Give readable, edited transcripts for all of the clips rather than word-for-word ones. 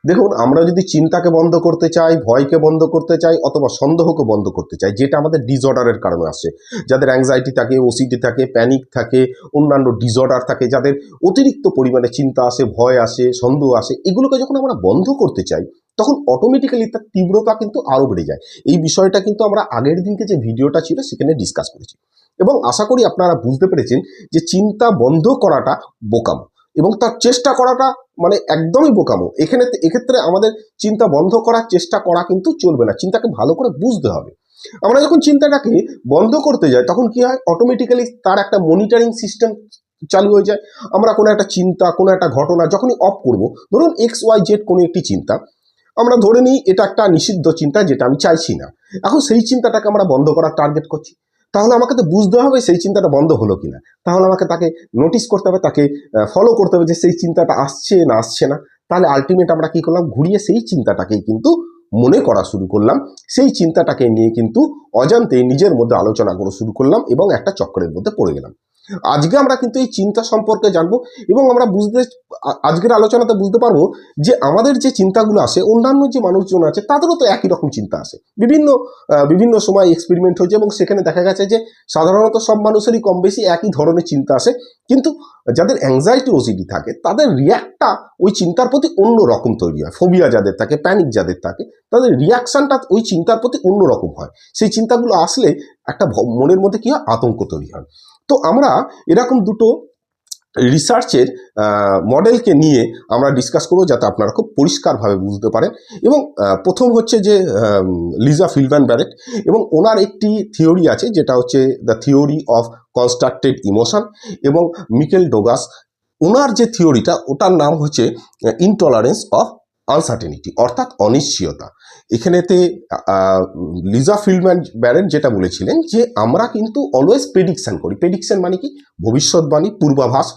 দেখুন, আমরা যদি চিন্তাকে বন্ধ করতে চাই, ভয়কে বন্ধ করতে চাই, অথবা সন্দেহকে বন্ধ করতে চাই, যেটা আমাদের ডিসঅর্ডারের কারণে আসে, যাদের অ্যাংজাইটি থাকে, ওসিডি থাকে, প্যানিক থাকে, অন্যান্য ডিসঅর্ডার থাকে, যাদের অতিরিক্ত পরিমাণে চিন্তা আসে, ভয় আসে, সন্দেহ আসে, এগুলোকে যখন আমরা বন্ধ করতে চাই তখন অটোমেটিক্যালি তার তীব্রতা কিন্তু আরও বেড়ে যায়। এই বিষয়টা কিন্তু আমরা আগের দিনকে যে ভিডিওটা ছিল সেখানে ডিসকাস করেছি, এবং আশা করি আপনারা বুঝতে পেরেছেন যে চিন্তা বন্ধ করাটা বোকামো, এবং তার চেষ্টা করাটা মানে একদমই বোকামো। এক্ষেত্রে আমাদের চিন্তা বন্ধ করার চেষ্টা করা কিন্তু চলবে না, চিন্তাকে ভালো করে বুঝতে হবে। আমরা যখন চিন্তাটাকে বন্ধ করতে যাই তখন কি হয়, অটোমেটিক্যালি তার একটা মনিটরিং সিস্টেম চালু হয়ে যায়। আমরা কোনো একটা চিন্তা, কোনো একটা ঘটনা যখনই অফ করব, ধরুন XYZ কোনো একটি চিন্তা, আমরা ধরে নিই এটা একটা নিষিদ্ধ চিন্তা, যেটা আমি চাইছি না। এখন সেই চিন্তাটাকে আমরা বন্ধ করার টার্গেট করছি, তাহলে আমাকে তো বুঝতে হবে সেই চিন্তাটা বন্ধ হলো কিনা। তাহলে আমাকে তাকে নোটিস করতে হবে, তাকে ফলো করতে হবে যে সেই চিন্তাটা আসছে না আসছে না। তাহলে আলটিমেট আমরা কি করলাম, ঘুরিয়ে সেই চিন্তাটাকেই কিন্তু মনে করা শুরু করলাম, সেই চিন্তাটাকে নিয়ে কিন্তু অজান্তেই নিজের মধ্যে আলোচনা করা শুরু করলাম, এবং একটা চক্রের মধ্যে পড়ে গেলাম। আজকে আমরা কিন্তু এই চিন্তা সম্পর্কে জানবো, এবং আমরা আজকের আলোচনাতে বুঝতে পারবো যে আমাদের যে চিন্তাগুলো আসে, অন্যান্য যে মানুষজন আছে তাদেরও তো একই রকম চিন্তা আসে। বিভিন্ন সময় এক্সপেরিমেন্ট হয়েছে, এবং সেখানে দেখা গেছে যে সাধারণত সব মানুষেরই কম বেশি একই ধরনের চিন্তা আসে, কিন্তু যাদের অ্যাংজাইটি ওসিডি থাকে তাদের রিয়াক্টটা ওই চিন্তার প্রতি অন্য রকম তৈরি হয়। ফোবিয়া যাদের থাকে, প্যানিক যাদের থাকে, তাদের রিয়াকশনটা ওই চিন্তার প্রতি অন্য রকম হয়। সেই চিন্তাগুলো আসলে একটা মনের মধ্যে কি হয়, আতঙ্ক তৈরি হয়। তো আমরা এরকম দুটো রিসার্চের মডেলকে নিয়ে আমরা ডিসকাস করবো, যাতে আপনারা খুব পরিষ্কারভাবে বুঝতে পারেন। এবং প্রথম হচ্ছে যে লিজা ফিলম্যান ব্যারেট, এবং ওনার একটি থিওরি আছে যেটা হচ্ছে the theory of constructed emotion, এবং মিকেল ডোগাস ওনার যে থিওরিটা, ওটার নাম হচ্ছে ইনটলারেন্স অফ আনসার্টেনিটি, অর্থাৎ অনিশ্চয়তা। এখানেতে লিজা ফিলম্যান ব্যারেট যেটা বলেছিলেন যে আমরা কিন্তু অলওয়েজ প্রেডিকশান করি। প্রেডিকশান মানে কি, ভবিষ্যৎবাণী, পূর্বাভাস।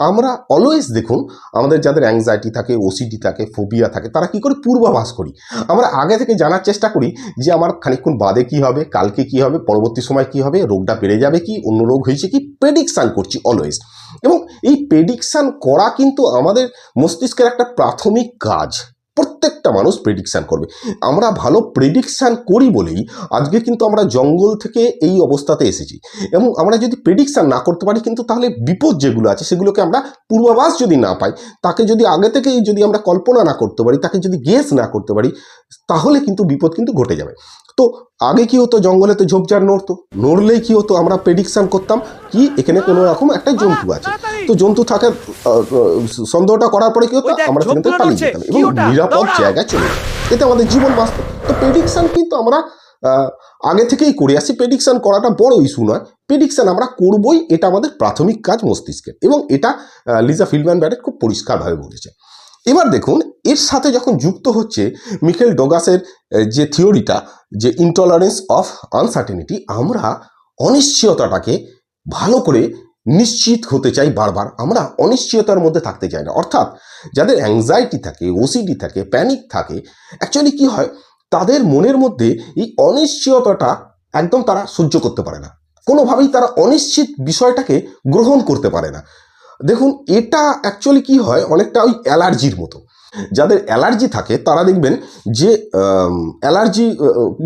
আমরা অলওয়েজ দেখুন, আমাদের যাদের অ্যাংজাইটি থাকে, ওসিডি থাকে, ফোবিয়া থাকে, তারা কি করে পূর্বাভাস করি। আমরা আগে থেকে জানার চেষ্টা করি যে আমার খানিকক্ষণ বাদে কি হবে, কালকে কি হবে, পরবর্তী সময় কি হবে, রোগটা বেড়ে যাবে কি, অন্য রোগ হয়েছে কি, প্রেডিকশান করছি অলওয়েজ। এবং এই প্রেডিকশান করা কিন্তু আমাদের মস্তিষ্কের একটা প্রাথমিক কাজ। প্রত্যেকটা মানুষ প্রেডিকশান করবে। আমরা ভালো প্রেডিকশান করি বলেই আজকে কিন্তু আমরা জঙ্গল থেকে এই অবস্থাতে এসেছি। এবং আমরা যদি প্রেডিকশান না করতে পারি, কিন্তু তাহলে বিপদ যেগুলো আছে সেগুলোকে আমরা পূর্বাভাস যদি না পাই, তাকে যদি আগে থেকেই যদি আমরা কল্পনা না করতে পারি, তাকে যদি গেস না করতে পারি, তাহলে কিন্তু বিপদ কিন্তু ঘটে যাবে। তো আগে কি হতো, জঙ্গলেতে ঝোপঝাড় নড়লেই কি হতো, আমরা প্রেডিকশান করতাম কি এখানে কোনো রকম একটা জন্তু আছে। তো জন্তু থাকার সন্দেহটা করার পরে কি হতো, আমরা সেখান থেকে পালিয়ে যেতাম এবং নিরাপদ জায়গায় চলে যেতাম। এতে আমাদের জীবন বাঁচত। তো প্রেডিকশান কিন্তু আমরা আগে থেকেই করে আসছি। প্রেডিকশান করাটা বড় ইস্যু নয়, প্রেডিকশান আমরা করবই, এটা আমাদের প্রাথমিক কাজ মস্তিষ্কের। এবং এটা লিজা ফিলম্যান ব্যারেট খুব পরিষ্কারভাবে বলেছে। এবার দেখুন, এর সাথে যখন যুক্ত হচ্ছে মিকেল ডোগাসের যে থিওরিটা, যে ইনটলারেন্স অফ আনসার্টেনিটি, আমরা অনিশ্চয়তাটাকে ভালো করে নিশ্চিত হতে চাই বারবার, আমরা অনিশ্চয়তার মধ্যে থাকতে চাই না। অর্থাৎ যাদের অ্যাংজাইটি থাকে, ওসিডি থাকে, প্যানিক থাকে, অ্যাকচুয়ালি কি হয়, তাদের মনের মধ্যে এই অনিশ্চয়তাটা একদম তারা সহ্য করতে পারে না, কোনোভাবেই তারা অনিশ্চিত বিষয়টাকে গ্রহণ করতে পারে না। দেখুন, এটা অ্যাকচুয়ালি কি হয়, অনেকটা ওই অ্যালার্জির মতো। যাদের অ্যালার্জি থাকে তারা দেখবেন যে অ্যালার্জি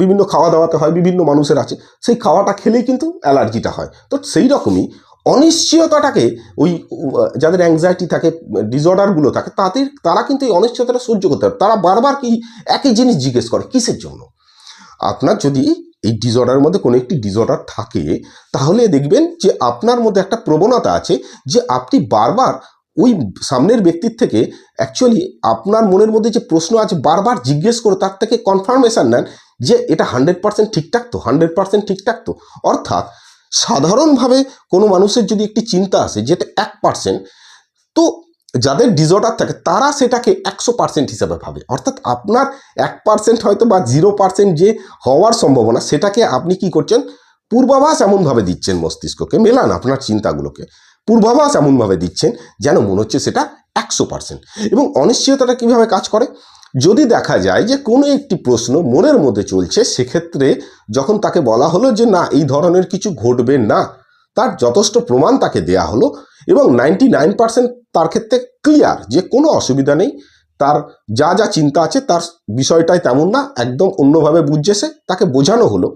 বিভিন্ন খাওয়া দাওয়াতে হয়, বিভিন্ন মানুষের আছে, সেই খাওয়াটা খেলেই কিন্তু অ্যালার্জিটা হয়। তো সেই রকমই অনিশ্চয়তাটাকে ওই যাদের অ্যাংজাইটি থাকে, ডিসঅর্ডারগুলো থাকে, তারা কিন্তু এই অনিশ্চয়তাটা সহ্য করতে পারে। তারা বারবার কি একই জিনিস জিজ্ঞেস করে, কিসের জন্য। আপনার যদি এই ডিসঅর্ডারের মধ্যে কোনো একটি ডিসঅর্ডার থাকে, তাহলে দেখবেন যে আপনার মধ্যে একটা প্রবণতা আছে যে আপনি বারবার ওই সামনের ব্যক্তির থেকে অ্যাকচুয়ালি আপনার মনের মধ্যে যে প্রশ্ন আছে বারবার জিজ্ঞেস করে তার থেকে কনফার্মেশন নেন যে এটা 100% ঠিকঠাক তো, 100% ঠিকঠাক তো। অর্থাৎ সাধারণভাবে কোনো মানুষের যদি একটি চিন্তা আসে যেটা 1%, তো যাদের ডিসঅর্ডার থাকে তারা সেটাকে 100% হিসাবে ভাবে। অর্থাৎ আপনার 1% হয়তো বা 0% যে হওয়ার সম্ভাবনা, সেটাকে আপনি কি করছেন, পূর্বাভাস এমনভাবে দিচ্ছেন মস্তিষ্ককে, মেলান আপনার চিন্তাগুলোকে, পূর্বাভাস এমনভাবে দিচ্ছেন যেন মনে হচ্ছে সেটা 100%। এবং অনিশ্চয়তাটা কীভাবে কাজ করে, যদি দেখা যায় যে কোনো একটি প্রশ্ন মনের মধ্যে চলছে, সেক্ষেত্রে যখন তাকে বলা হলো যে না এই ধরনের কিছু ঘটবে না, তার যথেষ্ট প্রমাণ তাকে দেয়া হলো এবং 99% তার ক্ষেত্রে ক্লিয়ার যে কোনো অসুবিধা নেই, তার যা যা চিন্তা আছে তার বিষয়টাই তেমন না, একদম অন্যভাবে বুঝছে সে, তাকে বোঝানো হলো।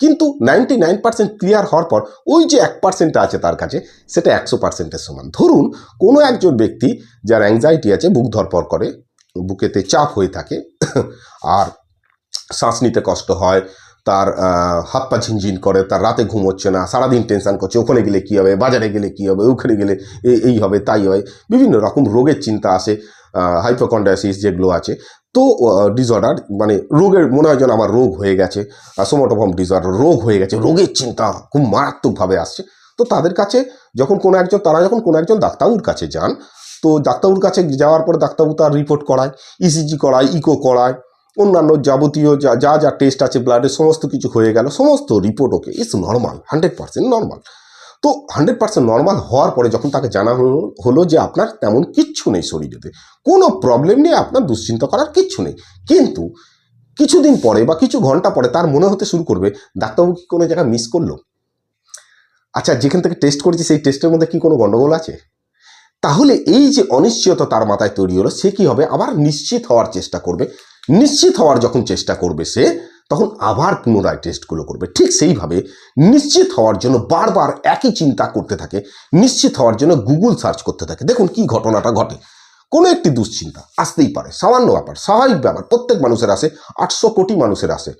কিন্তু 99% ক্লিয়ার হওয়ার পর ওই যে 1% আছে তার কাছে, সেটা 100%-এর সমান। ধরুন কোনো একজন ব্যক্তি যার অ্যাংজাইটি আছে, বুক ধরপড় করে, বুকেতে চাপ হয়ে থাকে, আর শ্বাস নিতে কষ্ট হয়, তার হাত পা ঝিনঝিন করে, তার রাতে ঘুম হচ্ছে না, সারাদিন টেনশন করছে, ওখানে গেলে কী হবে, বাজারে গেলে কী হবে, ওখানে গেলে এই হবে তাই হয়, বিভিন্ন রকম রোগের চিন্তা আসে, হাইপোকন্ড্রিয়াসিস যেগুলো আছে। তো ডিসঅর্ডার মানে রোগের, মনে হয় যেন আমার রোগ হয়ে গেছে, সোমাটোফর্ম ডিসঅর্ডার, রোগ হয়ে গেছে, রোগের চিন্তা খুব মারাত্মকভাবে আসছে। তো তাদের কাছে তারা যখন কোনো একজন ডাক্তারবাবুর কাছে যান, তো ডাক্তারবাবুর কাছে যাওয়ার পরে ডাক্তারবাবু তার রিপোর্ট করায়, ইসিজি করায়, ইকো করায়, অন্যান্য যাবতীয় যা যা টেস্ট আছে ব্লাডের সমস্ত কিছু হয়ে গেল, সমস্ত report okay, it's normal, 100% normal. তো 100% নর্মাল হওয়ার পরে যখন তাকে জানানো হলো যে আপনার তেমন কিচ্ছু নেই শরীরেতে, কোনো প্রবলেম নেই, আপনার দুশ্চিন্তা করার কিচ্ছু নেই, কিন্তু কিছুদিন পরে বা কিছু ঘন্টা পরে তার মনে হতে শুরু করবে ডাক্তারবাবু কি কোনো জায়গায় মিস করলো, আচ্ছা যেখান থেকে টেস্ট করেছি সেই টেস্টের মধ্যে কি কোনো গন্ডগোল আছে। তাহলে এই যে অনিশ্চয়তা তার মাথায় তৈরি হলো, সে কি হবে, আবার নিশ্চিত হওয়ার চেষ্টা করবে। নিশ্চিত হওয়ার যখন চেষ্টা করবে সে, তখন আবার পুনরায় টেস্টগুলো করবে। ঠিক সেইভাবে নিশ্চিত হওয়ার জন্য বারবার একই চিন্তা করতে থাকে, নিশ্চিত হওয়ার জন্য গুগল সার্চ করতে থাকে। দেখুন কি ঘটনাটা ঘটে, কোনো একটি দুশ্চিন্তা আসতেই পারে, সামান্য ব্যাপার, স্বাভাবিক ব্যাপার, প্রত্যেক মানুষের আসে, 800 কোটি মানুষের আসে,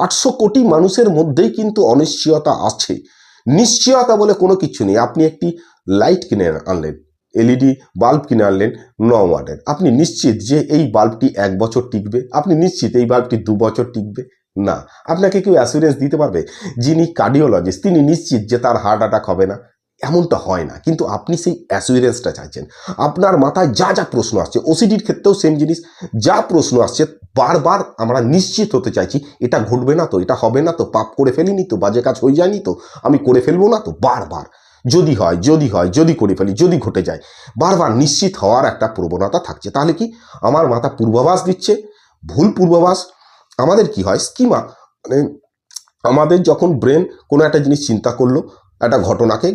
800 কোটি মানুষের মধ্যেই কিন্তু অনিশ্চয়তা আছে। নিশ্চয়তা বলে কোনো কিছু নেই। আপনি একটি লাইট কিনে আনলেন, এলইডি বাল্ব কিনে আনলেন 9 ওয়াটের, আপনি নিশ্চিত যে এই বাল্বটি 1 বছর টিকবে? আপনি নিশ্চিত এই বাল্বটি 2 বছর টিকবে? না। আপনাকে কেউ অ্যাসুরেন্স দিতে পারবে? যিনি কার্ডিওলজিস্ট তিনি নিশ্চিত যে তার হার্ট অ্যাটাক হবে না? এমনটা হয় না, কিন্তু আপনি সেই অ্যাসুরেন্সটা চাইছেন। আপনার মাথায় যা যা প্রশ্ন আসছে, ওসিডির ক্ষেত্রেও সেম জিনিস, যা প্রশ্ন আসছে বারবার আমরা নিশ্চিত হতে চাইছি, এটা ঘটবে না তো, এটা হবে না তো, পাপ করে ফেলিনি তো, বাজে কাজ হয়ে যায়নি তো, আমি করে ফেলবো না তো, বারবার যদি হয়, যদি করে ফেলি, যদি ঘটে যায়, বারবার নিশ্চিত হওয়ার একটা প্রবণতা থাকছে। তাহলে কি আমার মাথা পূর্বাভাস দিচ্ছে, ভুল পূর্বাভাস। আমাদের কি হয়, স্কিমা, মানে আমাদের যখন ব্রেন কোনো একটা জিনিস চিন্তা করলো, একটা ঘটনাটা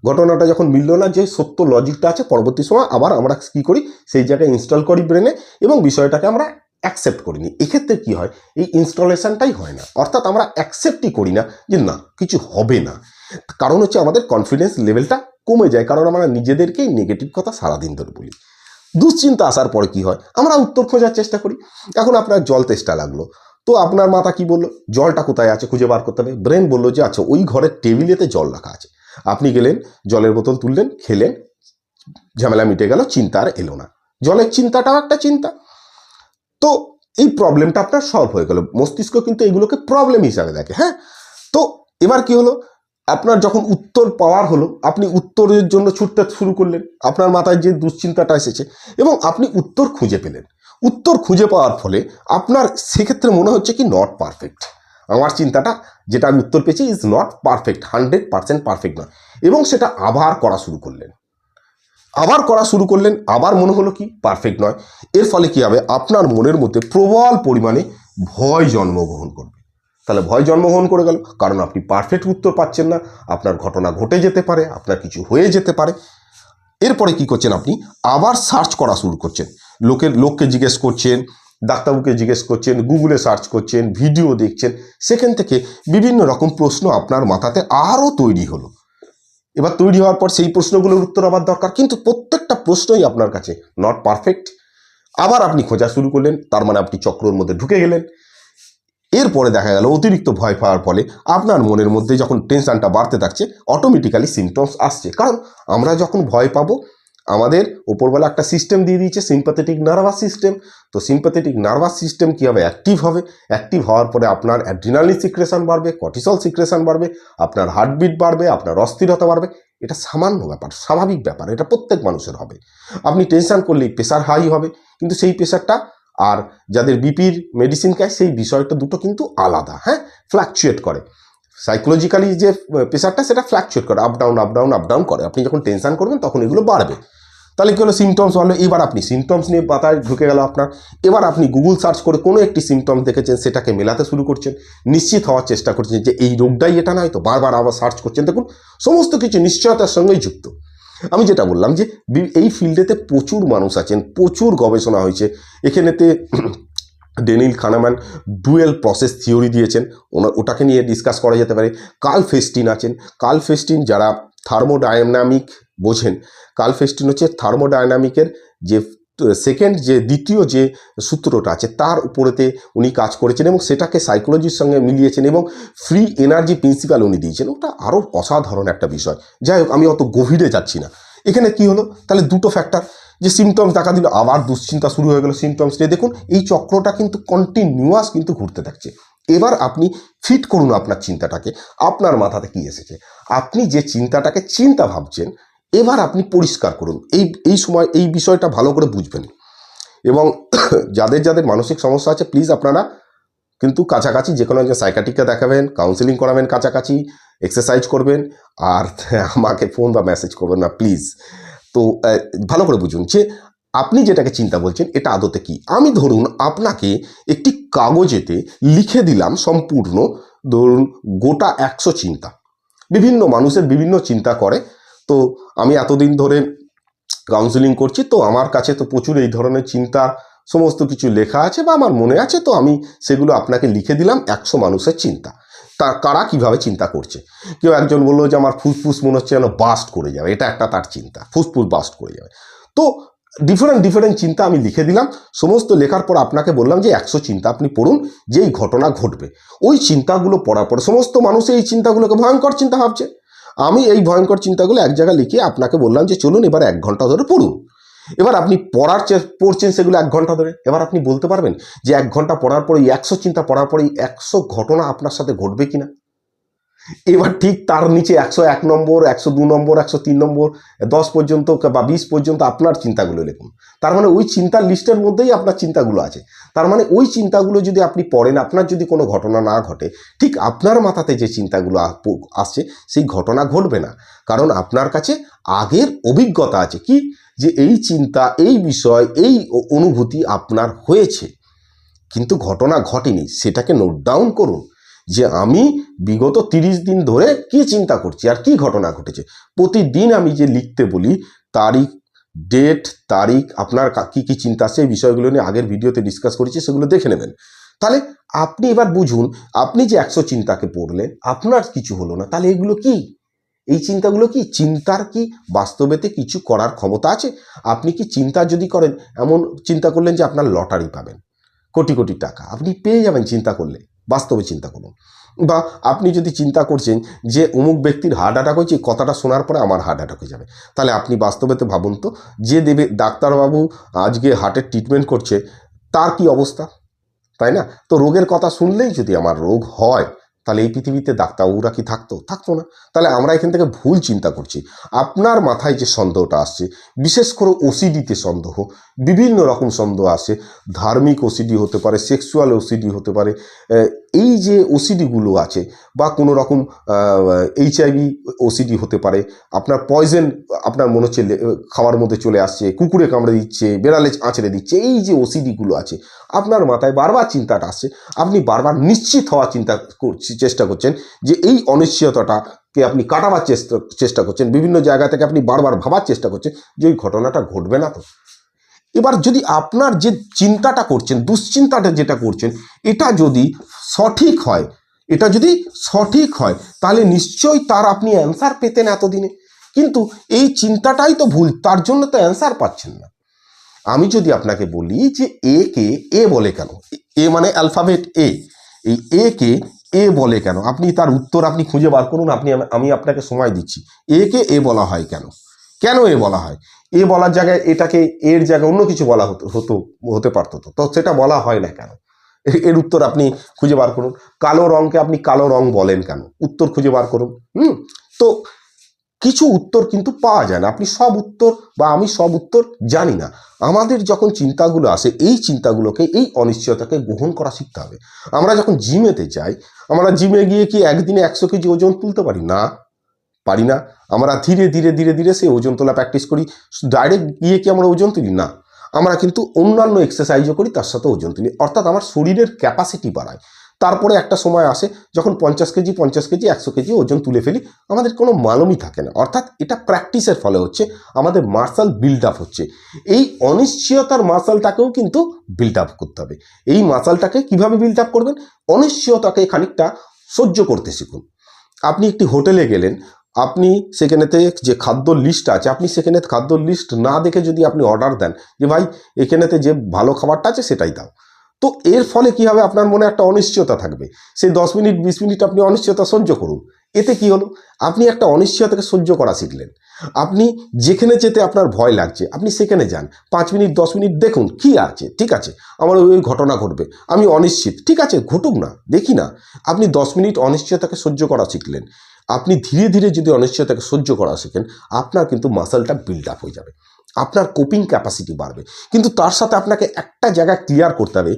ঘটনাটা যখন মিলল না, যে সত্য লজিকটা আছে, পরবর্তী সময় আবার আমরা কী করি, সেই জায়গায় ইনস্টল করি ব্রেনে, এবং বিষয়টাকে আমরা অ্যাকসেপ্ট করিনি। এক্ষেত্রে কি হয়, এই ইনস্টলেশনটাই হয় না, অর্থাৎ আমরা অ্যাকসেপ্টই করি না যে না কিছু হবে না। কারণ হচ্ছে আমাদের কনফিডেন্স লেভেলটা কমে যায়, কারণ আমরা নিজেদেরকেই নেগেটিভ কথা সারাদিন ধরে বলি। দুশ্চিন্তা আসার পরে কি হয়, আমরা উত্তর খোঁজার চেষ্টা করি। এখন আপনার জল তেষ্টা লাগলো, তো আপনার মাথা কি বললো, জলটা কোথায় আছে খুঁজে বার করতে হবে। ব্রেন বললো যে আচ্ছা ওই ঘরের টেবিলেতে জল রাখা আছে। আপনি গেলেন, জলের বোতল তুললেন, খেলেন, ঝামেলা মিটে গেল, চিন্তা আর এলো না। জলের চিন্তাটাও একটা চিন্তা। তো এই প্রবলেমটা আপনার সলভ হয়ে গেল। মস্তিষ্ক কিন্তু এগুলোকে প্রবলেম হিসাবে দেখে। হ্যাঁ, তো এবার কি হলো, আপনার যখন উত্তর পাওয়ার হলো, আপনি উত্তরের জন্য ছুটতে শুরু করলেন, আপনার মাথায় যে দুশ্চিন্তাটা এসেছে, এবং আপনি উত্তর খুঁজে পেলেন। উত্তর খুঁজে পাওয়ার ফলে আপনার সেক্ষেত্রে মনে হচ্ছে কি নট পারফেক্ট, আমার চিন্তাটা যেটা আমি উত্তর পেয়েছি ইজ নট পারফেক্ট, 100% পারফেক্ট নয়, এবং সেটা আবার করা শুরু করলেন। আবার মনে হলো কি পারফেক্ট নয়। এর ফলে কি হবে, আপনার মনের মধ্যে প্রবল পরিমাণে ভয় জন্মগ্রহণ করবে। তাহলে ভয় জন্মগ্রহণ করে গেল, কারণ আপনি পারফেক্ট উত্তর পাচ্ছেন না, আপনার ঘটনা ঘটে যেতে পারে, আপনার কিছু হয়ে যেতে পারে। এরপরে কি করছেন, আপনি আবার সার্চ করা শুরু করছেন, লোককে জিজ্ঞেস করছেন, ডাক্তারবাবুকে জিজ্ঞেস করছেন, গুগলে সার্চ করছেন, ভিডিও দেখছেন, সেখান থেকে বিভিন্ন রকম প্রশ্ন আপনার মাথাতে আরও তৈরি হলো। এবার তৈরি হওয়ার পর সেই প্রশ্নগুলোর উত্তর আবার দরকার, কিন্তু প্রত্যেকটা প্রশ্নই আপনার কাছে নট পারফেক্ট। আবার আপনি খোঁজা শুরু করলেন, তার মানে আপনি চক্রের মধ্যে ঢুকে গেলেন। এরপরে দেখা গেল অতিরিক্ত ভয় পাওয়ার ফলে আপনার মনের মধ্যে যখন টেনশনটা বাড়তে থাকছে, অটোমেটিক্যালি সিমটমস আসছে। কারণ আমরা যখন ভয় পাবো, আমাদের উপরবেলা একটা সিস্টেম দিয়ে দিয়েছে, সিম্প্যাথেটিক নার্ভাস সিস্টেম। তো সিম্প্যাথেটিক নার্ভাস সিস্টেম কী হবে, অ্যাক্টিভ হবে। অ্যাক্টিভ হওয়ার পরে আপনার অ্যাড্রিনালিন সিক্রেশন বাড়বে, কর্টিসল সিক্রেশন বাড়বে, আপনার হার্টবিট বাড়বে, আপনার অস্থিরতা বাড়বে। এটা সামান্য ব্যাপার, স্বাভাবিক ব্যাপার, এটা প্রত্যেক মানুষের হবে। আপনি টেনশন করলেই প্রেশার হাই হবে, কিন্তু সেই প্রেশারটা আর যাদের বিপির মেডিসিন খায় সেই বিষয়টা দুটো কিন্তু আলাদা। হ্যাঁ, ফ্ল্যাকচুয়েট করে, সাইকোলজিক্যালি যে প্রেশারটা সেটা ফ্ল্যাকচুয়েট করে, আপ ডাউন করে। আপনি যখন টেনশন করবেন তখন এগুলো বাড়বে। তাহলে কী হলো, সিমটমস বাড়লো। এবার আপনি সিমটমস নিয়ে পাতায় ঢুকে গেল আপনার। এবার আপনি গুগল সার্চ করে কোনো একটি সিমটমস দেখেছেন, সেটাকে মেলাতে শুরু করছেন, নিশ্চিত হওয়ার চেষ্টা করছেন যে এই রোগটাই এটা নয় তো, বারবার আবার সার্চ করছেন। দেখুন সমস্ত কিছু নিশ্চয়তার সঙ্গেই যুক্ত। আমি যেটা বললাম যে এই ফিল্ডেতে প্রচুর মানুষ আছেন, প্রচুর গবেষণা হয়েছে এখানেতে। ডেনিল কানেমান ডুয়েল প্রসেস থিওরি দিয়েছেন, ওটাকে নিয়ে ডিসকাস করা যেতে পারে। কার্ল ফেস্টিন আছেন, কার্ল ফেস্টিন যারা থার্মোডাইনামিক বোঝেন, কার্ল ফেস্টিন হচ্ছে থার্মোডাইনামিকের যে দ্বিতীয় যে সূত্রটা আছে তার উপরেতে উনি কাজ করেছেন এবং সেটাকে সাইকোলজির সঙ্গে মিলিয়েছেন এবং ফ্রি এনার্জি প্রিন্সিপাল উনি দিয়েছেন। ওটা আরও অসাধারণ একটা বিষয়। যাই হোক, আমি অত গভীরে যাচ্ছি না। এখানে কি হলো, তাহলে দুটো ফ্যাক্টর, যে সিমটমস দেখা দিল, আবার দুশ্চিন্তা শুরু হয়ে গেল সিমটমস নিয়ে। দেখুন এই চক্রটা কিন্তু কন্টিনিউয়াস কিন্তু ঘুরতে থাকছে। এবার আপনি ফিট করুন আপনার চিন্তাটাকে, আপনার মাথাতে কি এসেছে, আপনি যে চিন্তাটাকে চিন্তা ভাবছেন, এবার আপনি পরিষ্কার করুন। এই সময় এই বিষয়টা ভালো করে বুঝবেন। এবং যাদের যাদের মানসিক সমস্যা আছে প্লিজ আপনারা কিন্তু কাছাকাছি যে কোনো একজন সাইকাট্রিস্টকে দেখাবেন, কাউন্সিলিং করাবেন, কাছাকাছি এক্সারসাইজ করবেন, আর আমাকে ফোন বা মেসেজ করবেন না প্লিজ। তো ভালো করে বুঝুন যে আপনি যেটাকে চিন্তা বলছেন এটা আদতে কি। আমি ধরুন আপনাকে একটি কাগজেতে লিখে দিলাম সম্পূর্ণ, ধরুন গোটা 100 চিন্তা। বিভিন্ন মানুষের বিভিন্ন চিন্তা করে, তো আমি এতদিন ধরে কাউন্সিলিং করছি, তো আমার কাছে তো প্রচুর এই ধরনের চিন্তা সমস্ত কিছু লেখা আছে বা আমার মনে আছে, তো আমি সেগুলো আপনাকে লিখে দিলাম 100 মানুষের চিন্তা, কারা কিভাবে চিন্তা করছে। কেউ একজন বললো যে আমার ফুসফুস মনে হচ্ছে যেন বাস্ট করে যাবে, এটা একটা তার চিন্তা, ফুসফুস বাস্ট করে যাবে। তো ডিফারেন্ট চিন্তা আমি লিখে দিলাম। সমস্ত লেখার পর আপনাকে বললাম যে 100 চিন্তা আপনি পড়ুন, যেই ঘটনা ঘটবে ওই চিন্তাগুলো পড়ার পর সমস্ত মানুষ এই চিন্তাগুলোকে ভয়ঙ্কর চিন্তা ভাবছে। আমি এই ভয়ঙ্কর চিন্তাগুলো এক জায়গায় লিখে আপনাকে বললাম যে চলুন এবার 1 ঘন্টা ধরে পড়ুন। এবার আপনি পড়ছেন সেগুলো 1 ঘন্টা ধরে, এবার আপনি বলতে পারবেন যে 1 ঘন্টা পড়ার পরে 100 চিন্তা পড়ার পরে 100 ঘটনা আপনার সাথে ঘটবে কিনা। এবার ঠিক তার নিচে 101 নম্বর, 102 নম্বর, 103 নম্বর, 10 পর্যন্ত বা 20 পর্যন্ত আপনার চিন্তাগুলো লিখুন। তার মানে ওই চিন্তার লিস্টের মধ্যেই আপনার চিন্তাগুলো আছে। তার মানে ওই চিন্তাগুলো যদি আপনি পড়েন, আপনার যদি কোনো ঘটনা না ঘটে, ঠিক আপনার মাথাতে যে চিন্তাগুলো আসছে সেই ঘটনা ঘটবে না। কারণ আপনার কাছে আগের অভিজ্ঞতা আছে কি, যে এই চিন্তা, এই বিষয়, এই অনুভূতি আপনার হয়েছে কিন্তু ঘটনা ঘটেনি। সেটাকে নোট ডাউন করুন যে আমি বিগত 30 দিন ধরে কি চিন্তা করছি আর কি ঘটনা ঘটেছে। প্রতিদিন আমি যে লিখতে বলি তারিখ, ডেট, তারিখ, আপনার কি কি চিন্তা আছে, এই বিষয়গুলো নিয়ে আগের ভিডিওতে ডিসকাস করেছি, সেগুলো দেখে নেবেন। তাহলে আপনি এবার বুঝুন, আপনি যে 100 চিন্তাকে পড়লেন আপনার কিছু হলো না, তাহলে এগুলো কি, এই চিন্তাগুলো কি, চিন্তার কি বাস্তবেতে কিছু করার ক্ষমতা আছে? আপনি কি চিন্তা যদি করেন, এমন চিন্তা করলেন যে আপনার লটারি পাবেন, কোটি কোটি টাকা আপনি পেয়ে যাবেন চিন্তা করলে, বাস্তবে চিন্তা করুন। বা আপনি যদি চিন্তা করছেন যে অমুক ব্যক্তির হার্ট অ্যাটাক হয়েছে, কথাটা শোনার পরে আমার হার্ট অ্যাটাক হয়ে যাবে, তাহলে আপনি বাস্তবেতে ভাবুন তো, যে দেবে ডাক্তারবাবু আজকে হার্টের ট্রিটমেন্ট করছে তার কি অবস্থা, তাই না? তো রোগের কথা শুনলেই যদি আমার রোগ হয়, তাহলে এই পৃথিবীতে ডাক্তারবাবুরা কি থাকতো না? তাহলে আমরা এখান থেকে ভুল চিন্তা করছি। আপনার মাথায় যে সন্দেহটা আসছে, বিশেষ করে ওসিডিতে সন্দেহ, বিভিন্ন রকম সন্দেহ আসে, ধার্মিক ওসিডি হতে পারে, সেক্সুয়াল ওসিডি হতে পারে, এই যে ওসিডিগুলো আছে, বা কোনো রকম HIV ওসিডি হতে পারে, আপনার পয়জন আপনার মনে হচ্ছে খাওয়ার মধ্যে চলে আসছে, কুকুরে কামড়ে দিচ্ছে, বেড়ালে আঁচড়ে দিচ্ছে, এই যে ওসিডিগুলো আছে আপনার মাথায় বারবার চিন্তাটা আসছে, আপনি বারবার নিশ্চিত হওয়ার চেষ্টা করছেন যে এই অনিশ্চয়তাটাকে আপনি কাটাবার চেষ্টা করছেন, বিভিন্ন জায়গা থেকে আপনি বারবার ভাবার চেষ্টা করছেন যে ওই ঘটনাটা ঘটবে না তো। এবার যদি আপনার যে চিন্তাটা করছেন, দুশ্চিন্তাটা যেটা করছেন, এটা যদি সঠিক হয়, তাহলে নিশ্চয়ই তার আপনি অ্যান্সার পেতেন এতদিনে। কিন্তু এই চিন্তাটাই তো ভুল, তার জন্য তো অ্যান্সার পাচ্ছেন না। আমি যদি আপনাকে বলি যে এ কে এ বলে কেন, এ মানে অ্যালফাবেট এ, এই এ কে এ বলে কেন, আপনি তার উত্তর আপনি খুঁজে বার করুন। আমি আপনাকে সময় দিচ্ছি। এ কে এ বলা হয় কেন এ বলা হয়? এ বলার জায়গায় এটাকে এর জায়গায় অন্য কিছু বলা হতে পারতো, তো সেটা বলা হয় না কেন? এর উত্তর আপনি খুঁজে বার করুন। কালো রঙকে আপনি কালো রং বলেন কেন, উত্তর খুঁজে বার করুন। তো কিছু উত্তর কিন্তু পাওয়া যায় না, আপনি সব উত্তর বা আমি সব উত্তর জানি না। আমাদের যখন চিন্তাগুলো আসে, এই চিন্তাগুলোকে, এই অনিশ্চয়তাকে গ্রহণ করা শিখতে হবে। আমরা যখন জিমেতে যাই, আমরা জিমে গিয়ে কি একদিনে 100 কেজি ওজন তুলতে পারি না? আমরা ধীরে ধীরে ধীরে ধীরে সেই ওজন তোলা প্র্যাকটিস করি। ডাইরেক্ট গিয়ে কি আমরা ওজন তুলি না, আমরা কিন্তু অন্যান্য এক্সারসাইজও করি, তার সাথে ওজন তুলি, অর্থাৎ আমার শরীরের ক্যাপাসিটি বাড়ায়। তারপরে একটা সময় আসে যখন 50 কেজি 100 কেজি ওজন তুলে ফেলি, আমাদের কোনো মালুমই থাকে না। অর্থাৎ এটা প্র্যাকটিসের ফলে হচ্ছে, আমাদের মাসল বিল্ড আপ হচ্ছে। এই অনিশ্চয়তার মাসলটাকেও কিন্তু বিল্ড আপ করতে হবে। এই মাসলটাকে কিভাবে বিল্ড আপ করবেন? অনিশ্চয়তাকে খানিকটা সহ্য করতে শিখুন। আপনি একটি হোটেলে গেলেন, আপনি সেখানেতে যে খাদ্য লিস্ট আছে, আপনি সেখানে খাদ্য লিস্ট না দেখে যদি আপনি অর্ডার দেন যে ভাই এখানেতে যে ভালো খাবারটা আছে সেটাই দাও, তো এর ফলে কি হবে? আপনার মনে একটা অনিশ্চয়তা থাকবে। সেই 10 মিনিট 20 মিনিট আপনি অনিশ্চয়তা সহ্য করুন। এতে কি হলো? আপনি একটা অনিশ্চয়তাকে সহ্য করা শিখলেন। আপনি যেখানে যেতে আপনার ভয় লাগছে আপনি সেখানে যান, 5 মিনিট 10 মিনিট দেখুন কি আছে, ঠিক আছে আমার ওই ঘটনা ঘটবে, আমি অনিশ্চিত, ঠিক আছে ঘটুক না, দেখি না। আপনি 10 মিনিট অনিশ্চয়তাকে সহ্য করা শিখলেন। আপনি ধীরে ধীরে যদি অনিশ্চয়তাকে সহ্য করা শেখেন, আপনার কিন্তু মাসলটা বিল্ড আপ হয়ে যাবে, আপনার কোপিং ক্যাপাসিটি বাড়বে। কিন্তু তার সাথে আপনাকে একটা জায়গা ক্লিয়ার করতে হবে,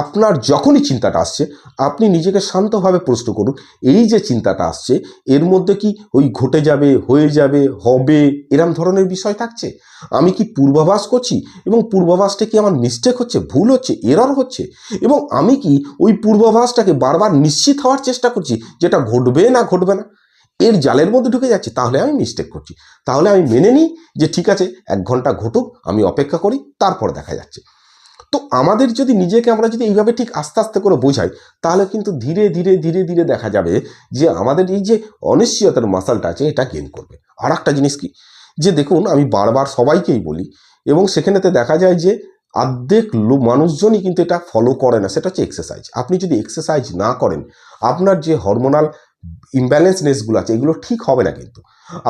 আপনার যখনই চিন্তাটা আসছে আপনি নিজেকে শান্তভাবে প্রশ্ন করুন, এই যে চিন্তাটা আসছে এর মধ্যে কি ওই ঘটে যাবে, হয়ে যাবে, হবে এরম ধরনের বিষয় থাকছে? আমি কি পূর্বাভাস করছি এবং পূর্বাভাসটা কি আমার মিস্টেক হচ্ছে, ভুল হচ্ছে, এরর হচ্ছে, এবং আমি কি ওই পূর্বাভাসটাকে বারবার নিশ্চিত হওয়ার চেষ্টা করছি যেটা ঘটবে না ঘটবে না, এর জালের মধ্যে ঢুকে যাচ্ছি, তাহলে আমি মিস্টেক করছি। তাহলে আমি মেনে নিই যে ঠিক আছে 1 ঘন্টা ঘটুক, আমি অপেক্ষা করি, তারপর দেখা যাচ্ছে। তো আমাদের যদি নিজেকে আমরা যদি এইভাবে ঠিক আস্তে আস্তে করে বোঝাই, তাহলে কিন্তু ধীরে ধীরে ধীরে ধীরে দেখা যাবে যে আমাদের এই যে অনিশ্চয়তার মাসলটা আছে এটা গেইন করবে। আর একটা জিনিস কি, যে দেখুন আমি বারবার সবাইকেই বলি, এবং সেখানেতে দেখা যায় যে অর্ধেক মানুষজনই কিন্তু এটা ফলো করে না, সেটা হচ্ছে এক্সারসাইজ। আপনি যদি এক্সারসাইজ না করেন, আপনার যে হরমোনাল ইমব্যালেন্সনেসগুলো আছে এগুলো ঠিক হবে না। কিন্তু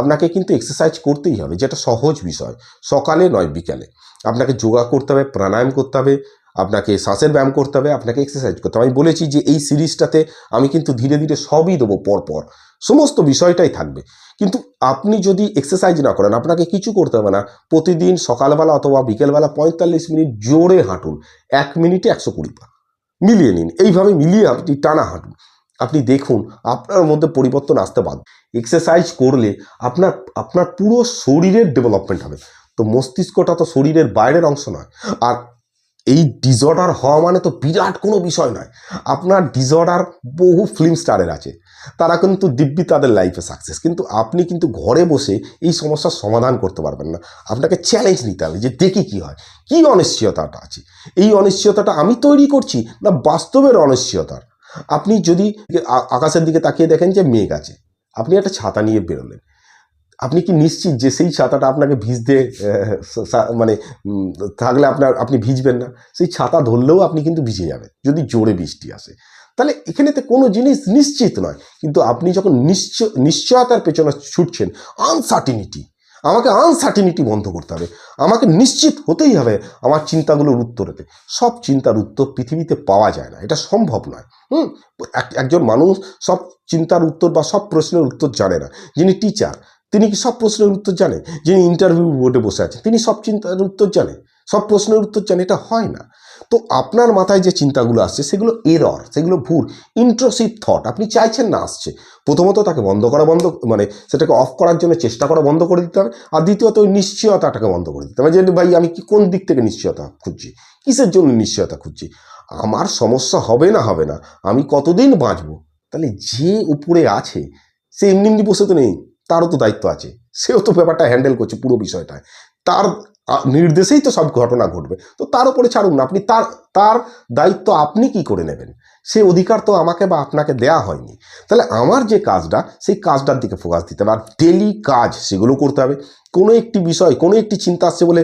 আপনাকে কিন্তু এক্সারসাইজ করতেই হবে, যেটা সহজ বিষয়, সকালে নয় বিকালে। আপনাকে যোগা করতে হবে, প্রাণায়াম করতে হবে, আপনাকে শ্বাসের ব্যায়াম করতে হবে, আপনাকে এক্সারসাইজ করতে হবে। আমি বলেছি যে এই সিরিজটাতে আমি কিন্তু ধীরে ধীরে সবই দেবো, পরপর সমস্ত বিষয়টাই থাকবে। কিন্তু আপনি যদি এক্সারসাইজ না করেন, আপনাকে কিছু করতে হবে না। প্রতিদিন সকালবেলা অথবা বিকেলবেলা 45 মিনিট জোরে হাঁটুন, 1 মিনিটে 120 পা মিলিয়ে নিন। এইভাবে মিলিয়ে আপনি টানা হাঁটুন, আপনি দেখুন আপনার মধ্যে পরিবর্তন আসতে বাধ্য। এক্সারসাইজ করলে আপনার আপনার পুরো শরীরের ডেভেলপমেন্ট হবে। তো মস্তিষ্কটা তো শরীরের বাইরের অংশ নয়। আর এই ডিসঅর্ডার হওয়া মানে তো বিরাট কোনো বিষয় নয়। আপনার ডিসঅর্ডার বহু ফিল্ম স্টারের আছে, তারা কিন্তু দিব্যি তাদের লাইফে সাকসেস। কিন্তু আপনি কিন্তু ঘরে বসে এই সমস্যার সমাধান করতে পারবেন না। আপনাকে চ্যালেঞ্জ নিতে হবে যে দেখি কি হয়, কি অনিশ্চয়তাটা আছে, এই অনিশ্চয়তাটা আমি তৈরি করছি না বাস্তবের অনিশ্চয়তার। আপনি যদি আকাশের দিকে তাকিয়ে দেখেন যে মেঘ আছে, আপনি একটা ছাতা নিয়ে বেরোলেন, আপনি কি নিশ্চিত যে সেই ছাতাটা আপনাকে ভিজতে মানে থাকলে আপনি ভিজবেন না? সেই ছাতা ধরলেও আপনি কিন্তু ভিজে যাবেন যদি জোরে বৃষ্টি আসে। তাহলে এখানেতে কোনো জিনিস নিশ্চিত নয়। কিন্তু আপনি যখন নিশ্চয়তার পেছনে ছুটছেন, আনসার্টিনিটি, আমাকে আনসার্টিনিটি বন্ধ করতে হবে, আমাকে নিশ্চিত হতেই হবে আমার চিন্তাগুলোর উত্তরেতে। সব চিন্তার উত্তর পৃথিবীতে পাওয়া যায় না, এটা সম্ভব নয়। একজন মানুষ সব চিন্তার উত্তর বা সব প্রশ্নের উত্তর জানে না। যিনি টিচার তিনি কি সব প্রশ্নের উত্তর জানে? যিনি ইন্টারভিউ বোর্ডে বসে আছে তিনি সব চিন্তার উত্তর জানে, সব প্রশ্নের উত্তর জানে? এটা হয় না। তো আপনার মাথায় যে চিন্তাগুলো আসছে সেগুলো এরর, সেগুলো ভুল, ইন্ট্রোসিভ থট, আপনি চাইছেন না আসছে। প্রথমত তাকে মানে সেটাকে অফ করার জন্য চেষ্টা করা বন্ধ করে দিতে হবে। আর দ্বিতীয়ত ওই নিশ্চয়তাটাকে বন্ধ করে দিতে হবে, যে ভাই আমি কি কোন দিক থেকে নিশ্চয়তা খুঁজছি, কিসের জন্য নিশ্চয়তা খুঁজছি, আমার সমস্যা হবে না হবে না, আমি কতদিন বাঁচবো। তাহলে যে উপরে আছে সে এমনি এমনি বসে তো নেই, তারও তো দায়িত্ব আছে, সেও তো ব্যাপারটা হ্যান্ডেল করছে পুরো বিষয়টায়, তার নির্দেশেই তো সব ঘটনা ঘটবে। তো তার উপরে ছাড়ুন না, আপনি তার দায়িত্ব আপনি কি করে নেবেন, সে অধিকার তো আমাকে বা আপনাকে দেয়া হয়নি। তাহলে আমার যে কাজটা সেই কাজটার দিকে ফোকাস দিতে হবে, আর ডেলি কাজ সেগুলো করতে হবে। কোনো একটি বিষয়, কোনো একটি চিন্তা আসছে বলে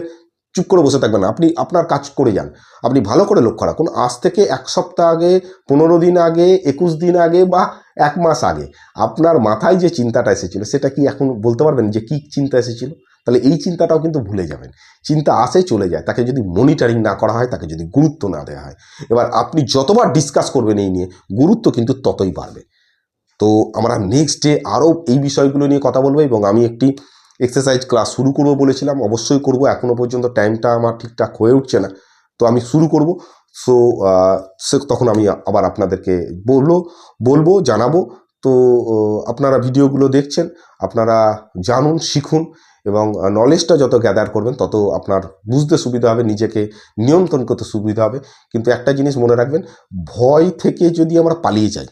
চুপ করে বসে থাকবেন না, আপনি আপনার কাজ করে যান। আপনি ভালো করে লক্ষ্য রাখুন, আজ থেকে 1 সপ্তাহ আগে, 15 দিন আগে, 21 দিন আগে বা 1 মাস আগে আপনার মাথায় যে চিন্তাটা এসেছিল সেটা কি এখন বলতে পারবেন যে কি চিন্তা এসেছিল? তাহলে এই চিন্তাটাও কিন্তু ভুলে যাবেন। চিন্তা আসে চলে যায়, তাকে যদি মনিটরিং না করা হয়, তাকে যদি গুরুত্ব না দেওয়া হয়, এবার আপনি যতবার ডিসকাস করবেন এই নিয়ে, গুরুত্ব কিন্তু ততই বাড়বে। তো আমরা নেক্সট ডে আরও এই বিষয়গুলো নিয়ে কথা বলবো, এবং আমি একটি এক্সারসাইজ ক্লাস শুরু করবো বলেছিলাম, অবশ্যই করব। এখনও পর্যন্ত টাইমটা আমার ঠিকঠাক হয়ে উঠছে না, তো আমি শুরু করব। সো তখন আমি আবার আপনাদেরকে বলবো, জানাবো। তো আপনারা ভিডিওগুলো দেখছেন, আপনারা জানুন, শিখুন, এবং নলেজটা যত গ্যাদার করবেন তত আপনার বুঝতে সুবিধা হবে, নিজেকে নিয়ন্ত্রণ করতে সুবিধা হবে। কিন্তু একটা জিনিস মনে রাখবেন, ভয় থেকে যদি আমরা পালিয়ে যাই,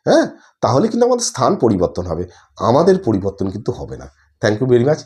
হ্যাঁ, তাহলে কিন্তু আমাদের স্থান পরিবর্তন হবে, আমাদের পরিবর্তন কিন্তু হবে না। Thank you very much.